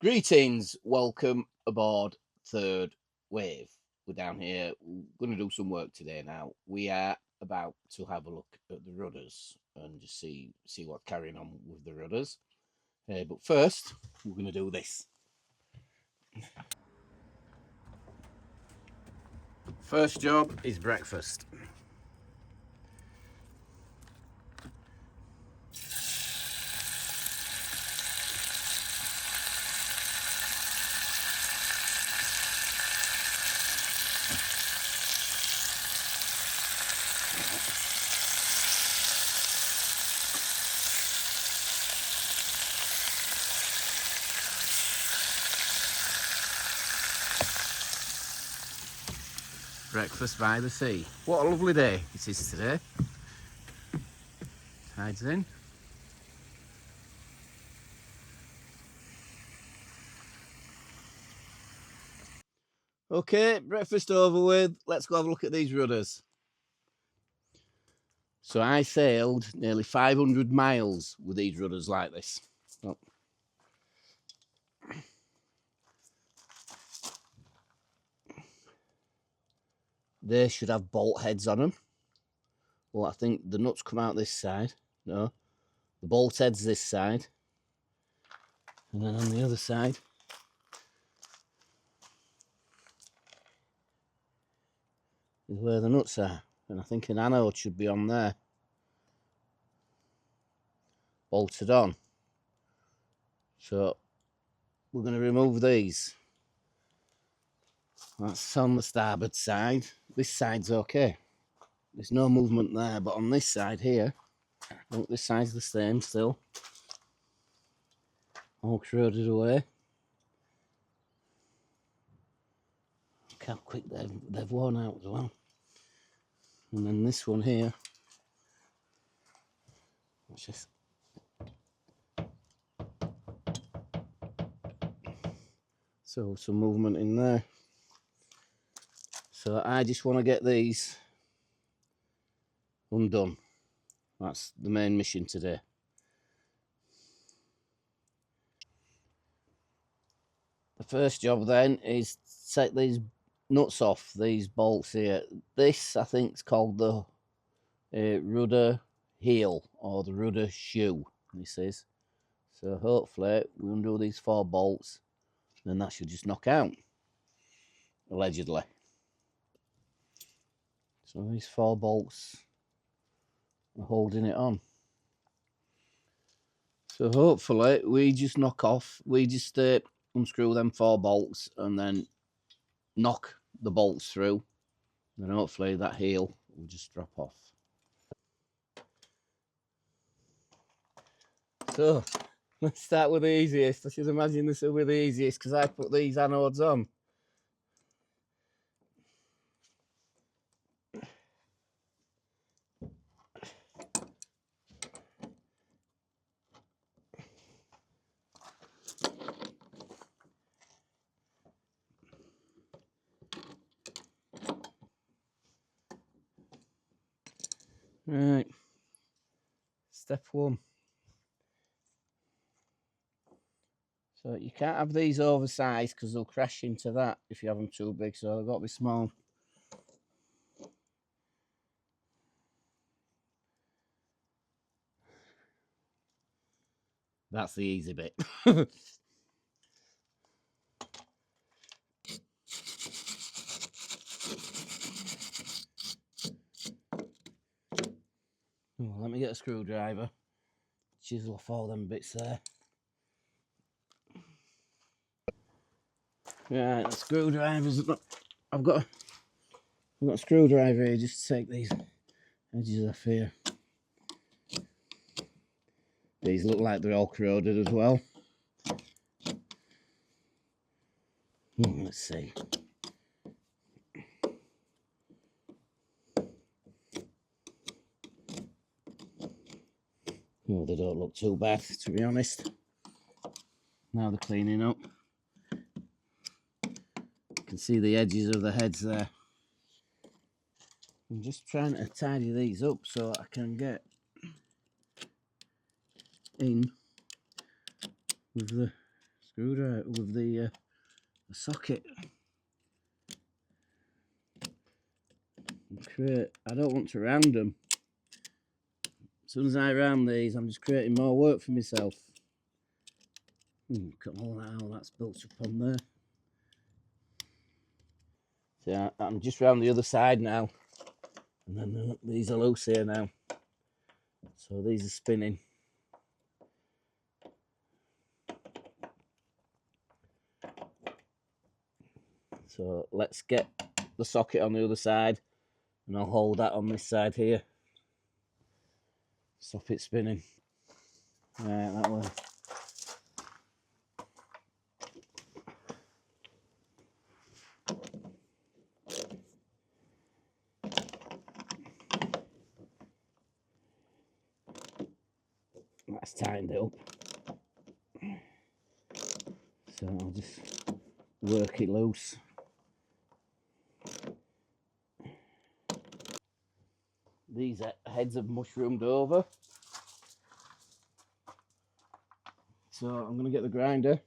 Greetings, welcome aboard Third Wave. We're down here, we're going to do some work today now. We are about to have a look at the rudders and just see what's carrying on with the rudders. But first, we're going to do this. First job is breakfast. Breakfast by the sea. What a lovely day it is today. Tides in. Okay, breakfast over with. Let's go have a look at these rudders. So I sailed nearly 500 miles with these rudders like this. Oh. They should have bolt heads on them. Well, I think the nuts come out this side. No, the bolt head's this side. And then on the other side, is where the nuts are. And I think an anode should be on there. Bolted on. So we're going to remove these. That's on the starboard side. This side's okay. There's no movement there, but on this side here, look, this side's the same still. All corroded away. Look how quick they've worn out as well. And then this one here, watch this. So some movement in there. So I just want to get these undone. That's the main mission today. The first job then is to take these nuts off, these bolts here. This I think is called the rudder heel or the rudder shoe, this is. So hopefully we undo these 4 bolts, then that should just knock out, allegedly. So these 4 bolts are holding it on. So hopefully we just unscrew them 4 bolts and then knock the bolts through. Then hopefully that heel will just drop off. So let's start with the easiest. I should imagine this will be the easiest because I put these anodes on. Right, step 1. So you can't have these oversized because they'll crash into that if you have them too big, so they've got to be small. That's the easy bit. Oh, let me get a screwdriver, chisel off all them bits there. Right, the screwdrivers. I've got a screwdriver here just to take these edges off here. These look like they're all corroded as well. Let's see. Oh, they don't look too bad, to be honest. Now they're cleaning up. You can see the edges of the heads there. I'm just trying to tidy these up so I can get in with the screwdriver with the socket. I don't want to round them. As soon as I round these, I'm just creating more work for myself. Look at all that's built up on there. So I'm just round the other side now. And then these are loose here now. So these are spinning. So let's get the socket on the other side, and I'll hold that on this side here. Stop it spinning. Right, that way. That's tightened it up. So I'll just work it loose. These heads have mushroomed over. So I'm going to get the grinder.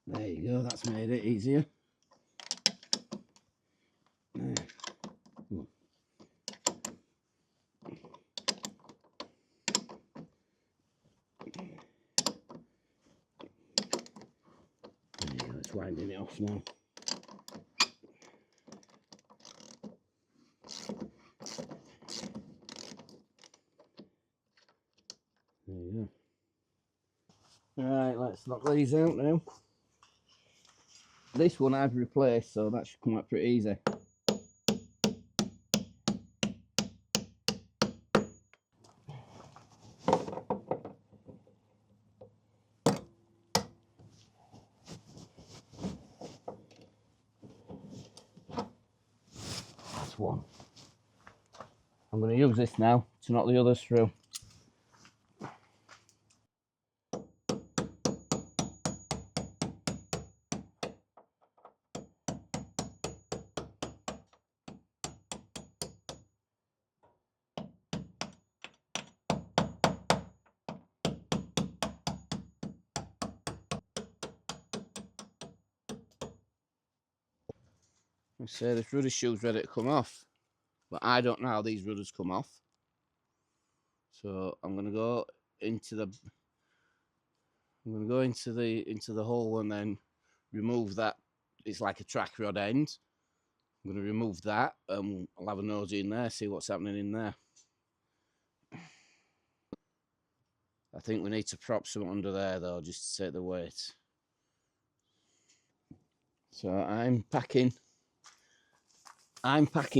There you go, that's made it easier. There. There you go, it's winding it off now. There you go. Right, let's knock these out now. This one I've replaced, so that should come out pretty easy. That's one. I'm going to use this now to knock the others through. Let's say this rudder shoe's ready to come off, but I don't know how these rudders come off. So I'm going to go into the hole and then remove that. It's like a track rod end. I'm going to remove that and I'll have a nosy in there, see what's happening in there. I think we need to prop something under there though, just to take the weight. So I'm packing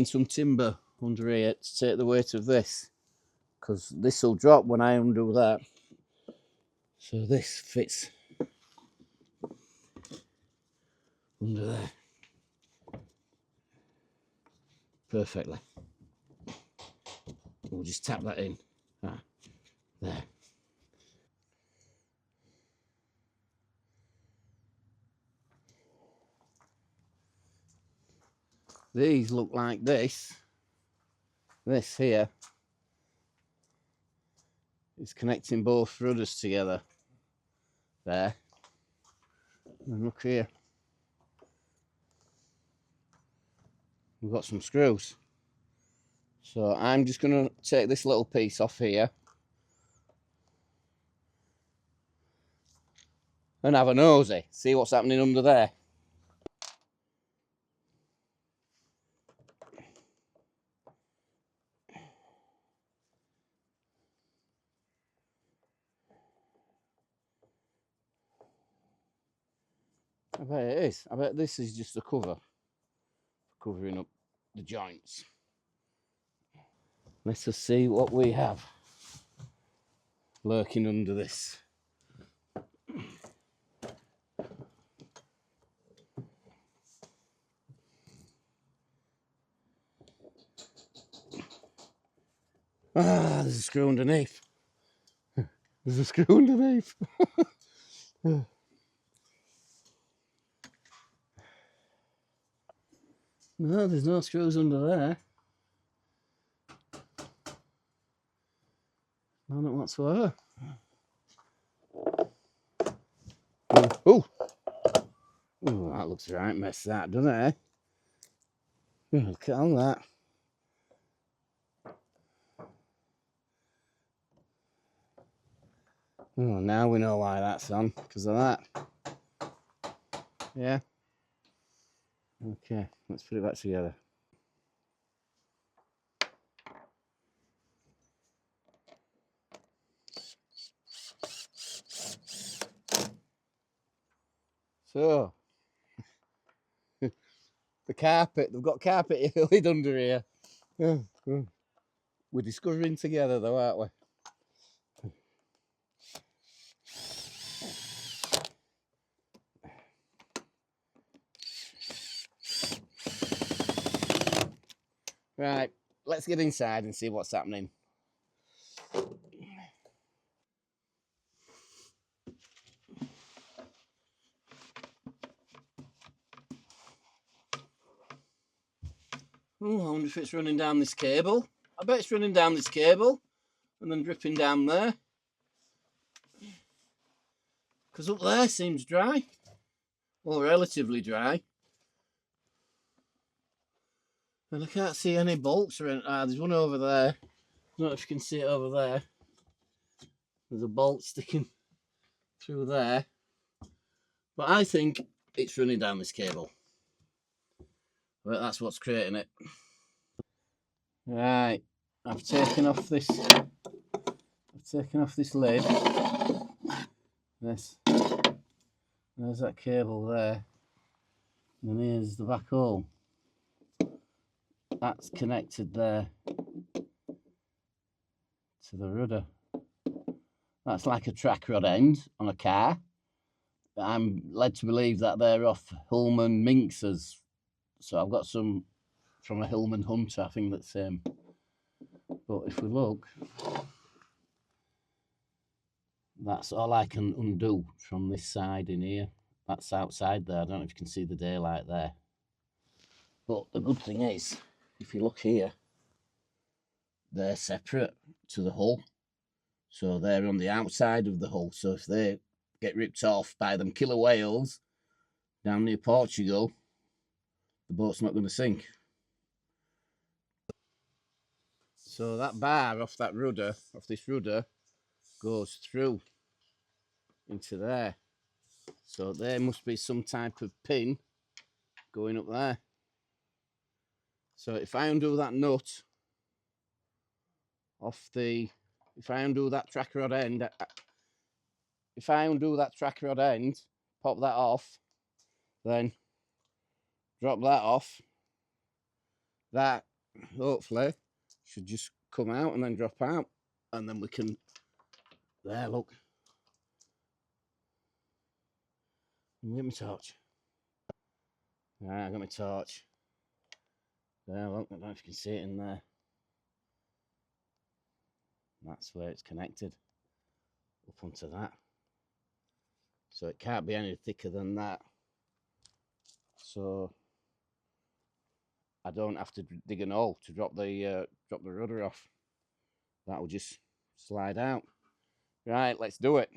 some timber under here to take the weight of this, because this will drop when I undo that. So this fits under there perfectly. We'll just tap that in. There. These look like this. This here is connecting both rudders together. There. And look here. We've got some screws. So I'm just going to take this little piece off here and have a nosy, see what's happening under there. I bet it is. I bet this is just a cover, covering up the joints. Let's just see what we have lurking under this. Ah, there's a screw underneath. There's a screw underneath. No, there's no screws under there. None whatsoever. Oh, that looks right mess, that, doesn't it? Look at all that. Oh, now we know why that's on, because of that. Yeah. Okay, let's put it back together. So, the carpet, they've got carpet laid under here. We're discovering together though, aren't we? Right, let's get inside and see what's happening. Oh, I wonder if it's running down this cable. I bet it's running down this cable and then dripping down there. Because up there seems dry. Well, relatively dry. And I can't see any bolts or anything. Ah, there's one over there. I don't know if you can see it over there. There's a bolt sticking through there. But I think it's running down this cable. But that's what's creating it. Right, I've taken off this lid. There's that cable there. And here's the back hole. That's connected there to the rudder. That's like a track rod end on a car. I'm led to believe that they're off Hillman Minxes. So I've got some from a Hillman Hunter, I think that's same. But if we look, that's all I can undo from this side in here. That's outside there. I don't know if you can see the daylight there. But the good thing is, if you look here, they're separate to the hull. So they're on the outside of the hull. So if they get ripped off by them killer whales down near Portugal, the boat's not going to sink. So that bar off that rudder, off this rudder, goes through into there. So there must be some type of pin going up there. So if I undo that nut off the, if I undo that track rod end, pop that off, then drop that off, that hopefully should just come out and then drop out, and then we can, there, look. Get my torch. Right, I got my torch. There, look, I don't know if you can see it in there. That's where it's connected up onto that. So it can't be any thicker than that. So I don't have to dig an hole to drop the rudder off. That will just slide out. Right, let's do it.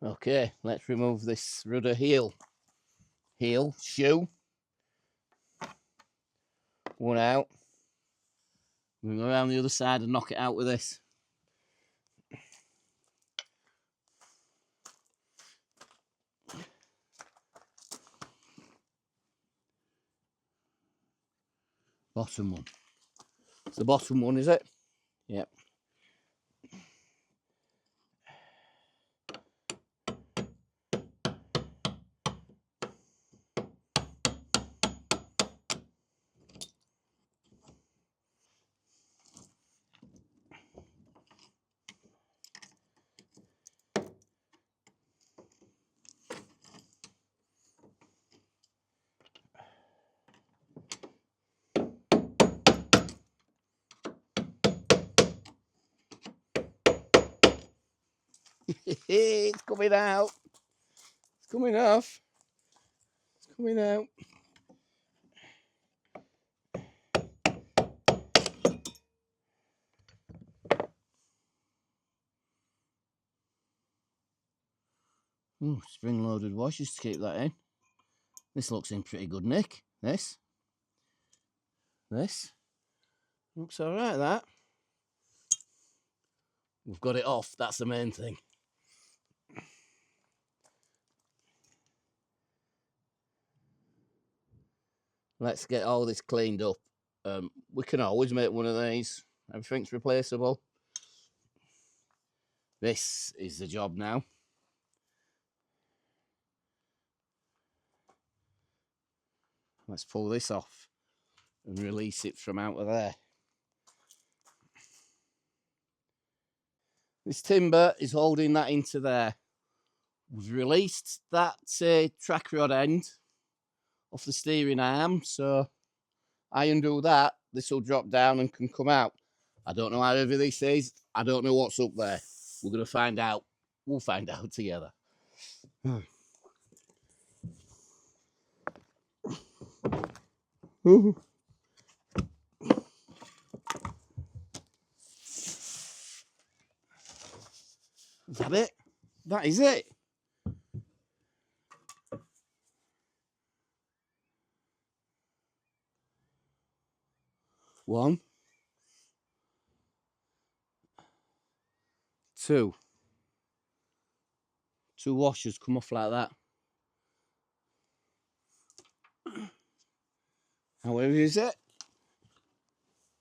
Okay, let's remove this rudder shoe. One out. We'll go around the other side and knock it out with this. Bottom one. It's the bottom one, is it? Yep. It's coming out. It's coming off. It's coming out. Ooh, spring-loaded washers to keep that in. This looks in pretty good nick. This looks all right. That we've got it off. That's the main thing. Let's get all this cleaned up. We can always make one of these. Everything's replaceable. This is the job now. Let's pull this off and release it from out of there. This timber is holding that into there. We've released that track rod end off the steering arm, so I undo that, this will drop down and can come out. I don't know how heavy this is. I don't know what's up there. We're going to find out. We'll find out together. Is that it? That is it. One, two. Two washers come off like that. How heavy is it?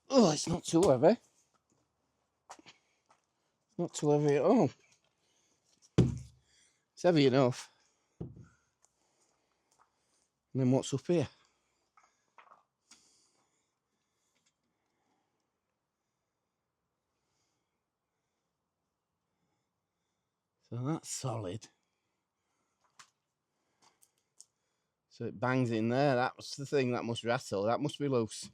Oh, it's not too heavy. Not too heavy at all. It's heavy enough. And then what's up here? So that's solid. So it bangs in there. That's the thing that must rattle. That must be loose.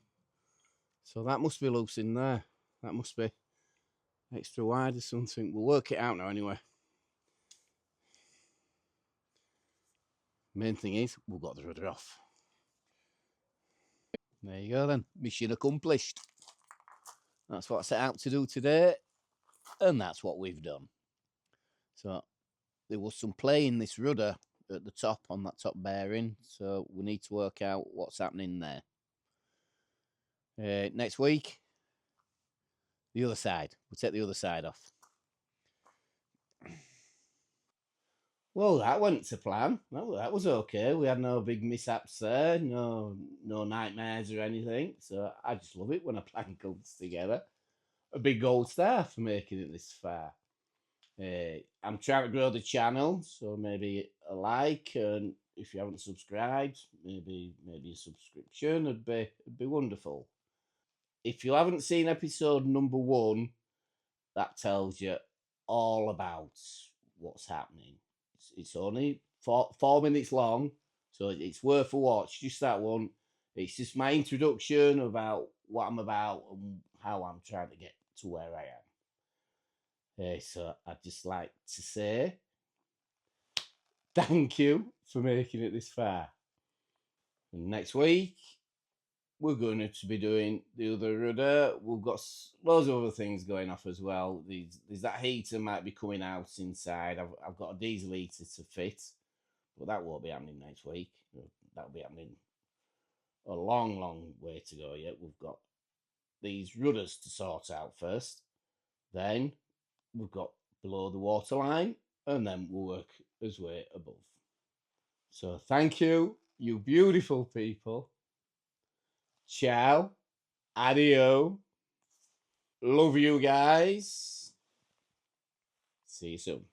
So that must be loose in there. That must be extra wide or something. We'll work it out now anyway. Main thing is we've got the rudder off. There you go then. Mission accomplished. That's what I set out to do today. And that's what we've done. So there was some play in this rudder at the top on that top bearing. So we need to work out what's happening there. Next week, the other side. We'll take the other side off. Well, that went to plan. Well, that was okay. We had no big mishaps there, no nightmares or anything. So I just love it when a plan comes together. A big gold star for making it this far. I'm trying to grow the channel, so maybe a like, and if you haven't subscribed, maybe a subscription would be wonderful. If you haven't seen episode number 1, that tells you all about what's happening. It's only 4 minutes long, so it's worth a watch. Just that one. It's just my introduction about what I'm about and how I'm trying to get to where I am. So I'd just like to say thank you for making it this far. And next week, we're going to be doing the other rudder. We've got loads of other things going off as well. There's that heater might be coming out inside. I've got a diesel heater to fit, but that won't be happening next week. That'll be happening a long, long way to go yet. We've got these rudders to sort out first. Then we've got below the waterline, and then we'll work as way above. So thank you, you beautiful people. Ciao. Adio. Love you guys. See you soon.